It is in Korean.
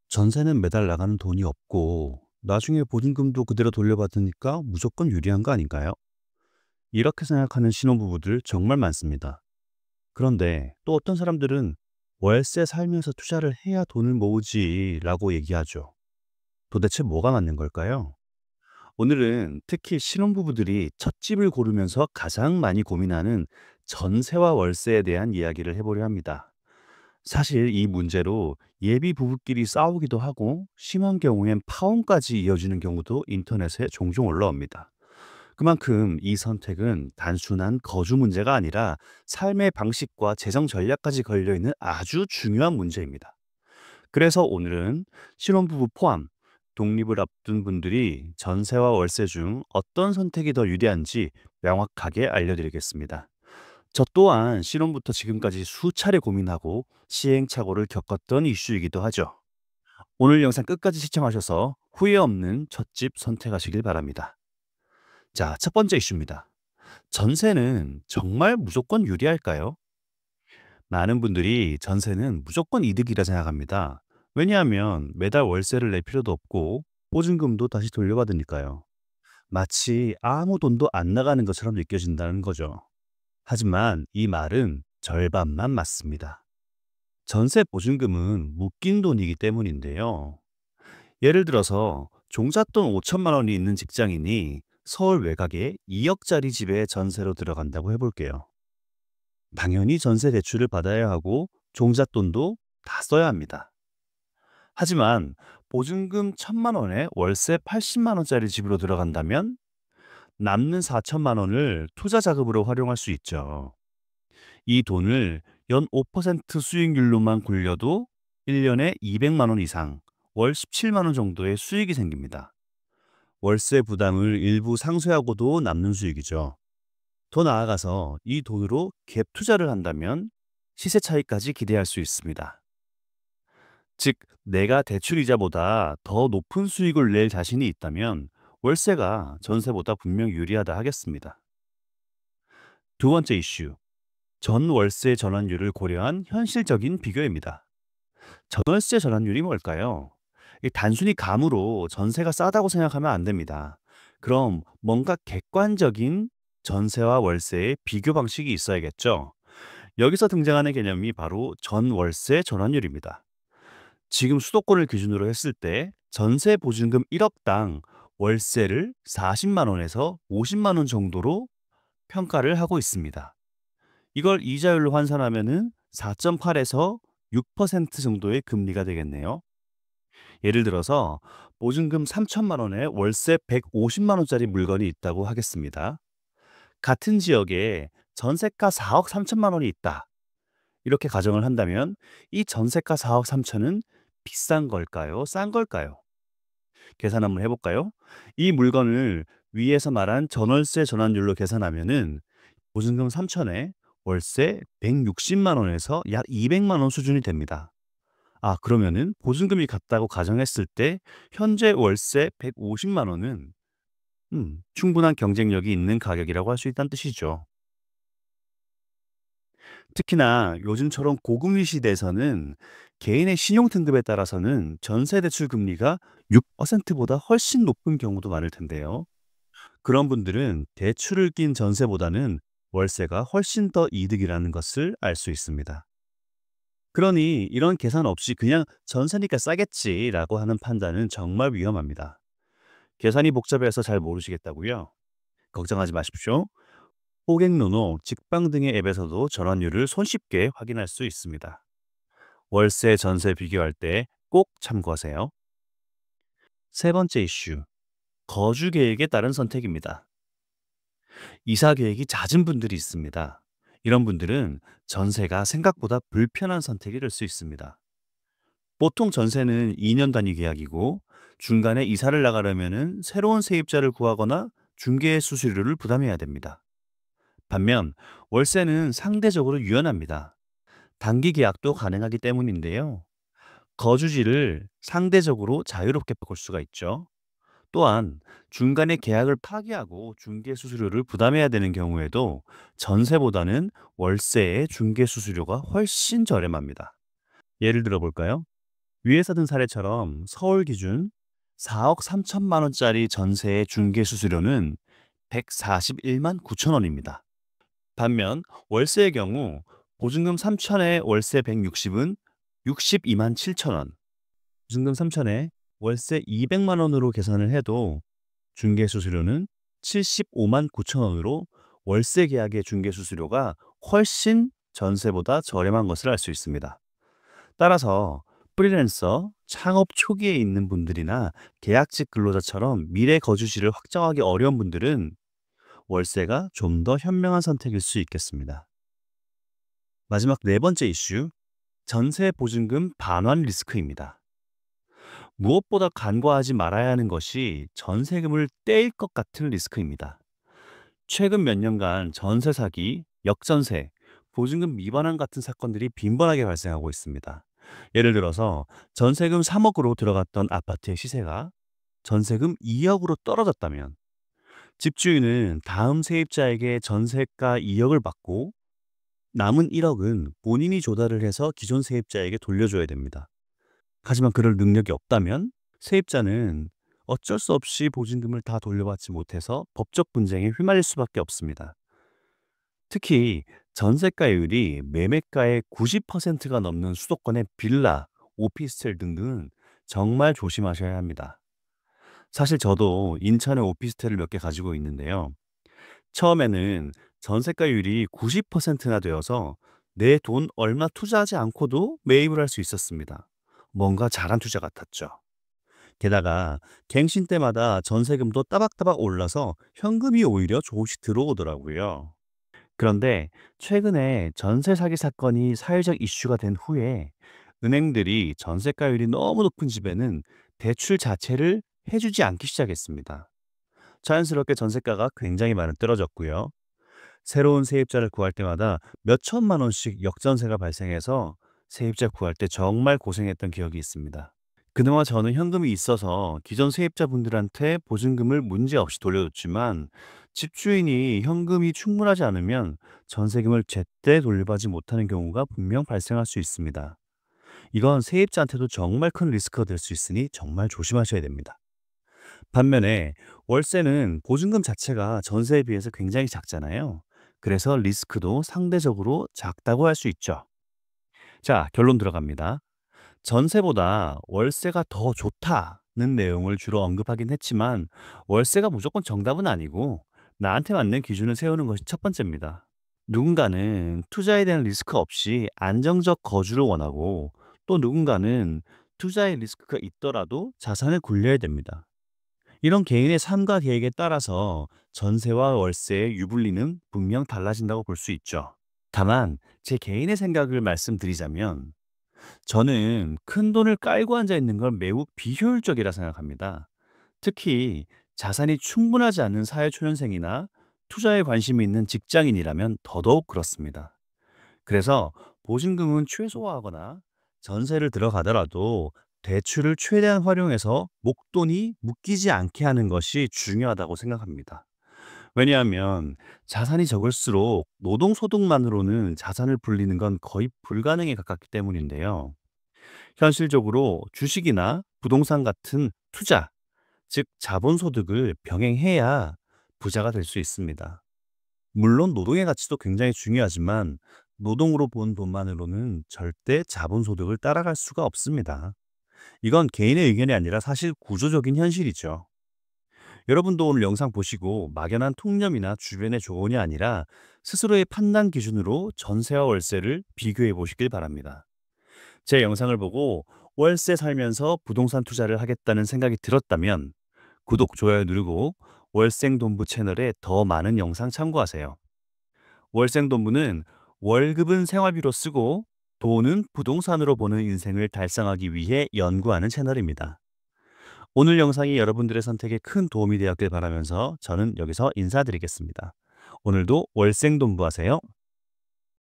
전세는 매달 나가는 돈이 없고 나중에 보증금도 그대로 돌려받으니까 무조건 유리한 거 아닌가요? 이렇게 생각하는 신혼부부들 정말 많습니다. 그런데 또 어떤 사람들은 월세 살면서 투자를 해야 돈을 모으지라고 얘기하죠. 도대체 뭐가 맞는 걸까요? 오늘은 특히 신혼부부들이 첫 집을 고르면서 가장 많이 고민하는 전세와 월세에 대한 이야기를 해보려 합니다. 사실 이 문제로 예비 부부끼리 싸우기도 하고 심한 경우엔 파혼까지 이어지는 경우도 인터넷에 종종 올라옵니다. 그만큼 이 선택은 단순한 거주 문제가 아니라 삶의 방식과 재정 전략까지 걸려 있는 아주 중요한 문제입니다. 그래서 오늘은 신혼부부 포함 독립을 앞둔 분들이 전세와 월세 중 어떤 선택이 더 유리한지 명확하게 알려드리겠습니다. 저 또한 신혼부터 지금까지 수차례 고민하고 시행착오를 겪었던 이슈이기도 하죠. 오늘 영상 끝까지 시청하셔서 후회 없는 첫집 선택하시길 바랍니다. 자, 첫 번째 이슈입니다. 전세는 정말 무조건 유리할까요? 많은 분들이 전세는 무조건 이득이라 생각합니다. 왜냐하면 매달 월세를 낼 필요도 없고 보증금도 다시 돌려받으니까요. 마치 아무 돈도 안 나가는 것처럼 느껴진다는 거죠. 하지만 이 말은 절반만 맞습니다. 전세 보증금은 묶인 돈이기 때문인데요. 예를 들어서 종잣돈 5천만 원이 있는 직장인이 서울 외곽에 2억짜리 집에 전세로 들어간다고 해볼게요. 당연히 전세 대출을 받아야 하고 종잣돈도 다 써야 합니다. 하지만 보증금 1천만 원에 월세 80만 원짜리 집으로 들어간다면 남는 4천만 원을 투자 자금으로 활용할 수 있죠. 이 돈을 연 5% 수익률로만 굴려도 1년에 200만 원 이상, 월 17만 원 정도의 수익이 생깁니다. 월세 부담을 일부 상쇄하고도 남는 수익이죠. 더 나아가서 이 돈으로 갭 투자를 한다면 시세 차익까지 기대할 수 있습니다. 즉, 내가 대출 이자보다 더 높은 수익을 낼 자신이 있다면 월세가 전세보다 분명 유리하다 하겠습니다. 두 번째 이슈, 전월세 전환율을 고려한 현실적인 비교입니다. 전월세 전환율이 뭘까요? 이 단순히 감으로 전세가 싸다고 생각하면 안 됩니다. 그럼 뭔가 객관적인 전세와 월세의 비교 방식이 있어야겠죠. 여기서 등장하는 개념이 바로 전월세 전환율입니다. 지금 수도권을 기준으로 했을 때 전세 보증금 1억당 월세를 40만 원에서 50만 원 정도로 평가를 하고 있습니다. 이걸 이자율로 환산하면은 4.8에서 6% 정도의 금리가 되겠네요. 예를 들어서 보증금 3천만 원에 월세 150만 원짜리 물건이 있다고 하겠습니다. 같은 지역에 전세가 4억 3천만 원이 있다. 이렇게 가정을 한다면 이 전세가 4억 3천은 비싼 걸까요? 싼 걸까요? 계산 한번 해볼까요? 이 물건을 위에서 말한 전월세 전환율로 계산하면은 보증금 3천에 월세 160만 원에서 약 200만 원 수준이 됩니다. 아, 그러면은 보증금이 같다고 가정했을 때 현재 월세 150만 원은 충분한 경쟁력이 있는 가격이라고 할 수 있다는 뜻이죠. 특히나 요즘처럼 고금리 시대에서는 개인의 신용 등급에 따라서는 전세 대출 금리가 6%보다 훨씬 높은 경우도 많을 텐데요. 그런 분들은 대출을 낀 전세보다는 월세가 훨씬 더 이득이라는 것을 알 수 있습니다. 그러니 이런 계산 없이 그냥 전세니까 싸겠지라고 하는 판단은 정말 위험합니다. 계산이 복잡해서 잘 모르시겠다고요? 걱정하지 마십시오. 호갱노노, 직방 등의 앱에서도 전환율을 손쉽게 확인할 수 있습니다. 월세, 전세 비교할 때 꼭 참고하세요. 세 번째 이슈, 거주 계획에 따른 선택입니다. 이사 계획이 잦은 분들이 있습니다. 이런 분들은 전세가 생각보다 불편한 선택이 될 수 있습니다. 보통 전세는 2년 단위 계약이고 중간에 이사를 나가려면 새로운 세입자를 구하거나 중개 수수료를 부담해야 됩니다. 반면 월세는 상대적으로 유연합니다. 단기 계약도 가능하기 때문인데요. 거주지를 상대적으로 자유롭게 바꿀 수가 있죠. 또한 중간에 계약을 파기하고 중개 수수료를 부담해야 되는 경우에도 전세보다는 월세의 중개 수수료가 훨씬 저렴합니다. 예를 들어 볼까요? 위에서 든 사례처럼 서울 기준 4억 3천만 원짜리 전세의 중개 수수료는 141만 9천 원입니다. 반면 월세의 경우 보증금 3천에 월세 160은 62만 7천 원, 보증금 3천에 월세 200만 원으로 계산을 해도 중개 수수료는 75만 9천 원으로 월세 계약의 중개 수수료가 훨씬 전세보다 저렴한 것을 알 수 있습니다. 따라서 프리랜서, 창업 초기에 있는 분들이나 계약직 근로자처럼 미래 거주지를 확정하기 어려운 분들은 월세가 좀 더 현명한 선택일 수 있겠습니다. 마지막 네 번째 이슈, 전세 보증금 반환 리스크입니다. 무엇보다 간과하지 말아야 하는 것이 전세금을 떼일 것 같은 리스크입니다. 최근 몇 년간 전세 사기, 역전세, 보증금 미반환 같은 사건들이 빈번하게 발생하고 있습니다. 예를 들어서 전세금 3억으로 들어갔던 아파트의 시세가 전세금 2억으로 떨어졌다면 집주인은 다음 세입자에게 전세가 2억을 받고 남은 1억은 본인이 조달을 해서 기존 세입자에게 돌려줘야 됩니다. 하지만 그럴 능력이 없다면 세입자는 어쩔 수 없이 보증금을 다 돌려받지 못해서 법적 분쟁에 휘말릴 수밖에 없습니다. 특히 전세가율이 매매가의 90%가 넘는 수도권의 빌라, 오피스텔 등등은 정말 조심하셔야 합니다. 사실 저도 인천에 오피스텔을 몇 개 가지고 있는데요. 처음에는 전세가율이 90%나 되어서 내 돈 얼마 투자하지 않고도 매입을 할 수 있었습니다. 뭔가 잘한 투자 같았죠. 게다가 갱신 때마다 전세금도 따박따박 올라서 현금이 오히려 조금씩 들어오더라고요. 그런데 최근에 전세 사기 사건이 사회적 이슈가 된 후에 은행들이 전세가율이 너무 높은 집에는 대출 자체를 해주지 않기 시작했습니다. 자연스럽게 전세가가 굉장히 많이 떨어졌고요. 새로운 세입자를 구할 때마다 몇 천만 원씩 역전세가 발생해서 세입자 구할 때 정말 고생했던 기억이 있습니다. 그동안 저는 현금이 있어서 기존 세입자분들한테 보증금을 문제없이 돌려줬지만 집주인이 현금이 충분하지 않으면 전세금을 제때 돌려받지 못하는 경우가 분명 발생할 수 있습니다. 이건 세입자한테도 정말 큰 리스크가 될 수 있으니 정말 조심하셔야 됩니다. 반면에 월세는 보증금 자체가 전세에 비해서 굉장히 작잖아요. 그래서 리스크도 상대적으로 작다고 할 수 있죠. 자, 결론 들어갑니다. 전세보다 월세가 더 좋다는 내용을 주로 언급하긴 했지만 월세가 무조건 정답은 아니고 나한테 맞는 기준을 세우는 것이 첫 번째입니다. 누군가는 투자에 대한 리스크 없이 안정적 거주를 원하고 또 누군가는 투자의 리스크가 있더라도 자산을 굴려야 됩니다. 이런 개인의 삶과 계획에 따라서 전세와 월세의 유불리는 분명 달라진다고 볼 수 있죠. 다만 제 개인의 생각을 말씀드리자면 저는 큰돈을 깔고 앉아 있는 건 매우 비효율적이라 생각합니다. 특히 자산이 충분하지 않은 사회초년생이나 투자에 관심이 있는 직장인이라면 더더욱 그렇습니다. 그래서 보증금은 최소화하거나 전세를 들어가더라도 대출을 최대한 활용해서 목돈이 묶이지 않게 하는 것이 중요하다고 생각합니다. 왜냐하면 자산이 적을수록 노동소득만으로는 자산을 불리는 건 거의 불가능에 가깝기 때문인데요. 현실적으로 주식이나 부동산 같은 투자, 즉 자본소득을 병행해야 부자가 될 수 있습니다. 물론 노동의 가치도 굉장히 중요하지만 노동으로 본 돈만으로는 절대 자본소득을 따라갈 수가 없습니다. 이건 개인의 의견이 아니라 사실 구조적인 현실이죠. 여러분도 오늘 영상 보시고 막연한 통념이나 주변의 조언이 아니라 스스로의 판단 기준으로 전세와 월세를 비교해 보시길 바랍니다. 제 영상을 보고 월세 살면서 부동산 투자를 하겠다는 생각이 들었다면 구독, 좋아요 누르고 월생돈부 채널에 더 많은 영상 참고하세요. 월생돈부는 월급은 생활비로 쓰고 돈은 부동산으로 보는 인생을 달성하기 위해 연구하는 채널입니다. 오늘 영상이 여러분들의 선택에 큰 도움이 되었길 바라면서 저는 여기서 인사드리겠습니다. 오늘도 월생돈부 하세요.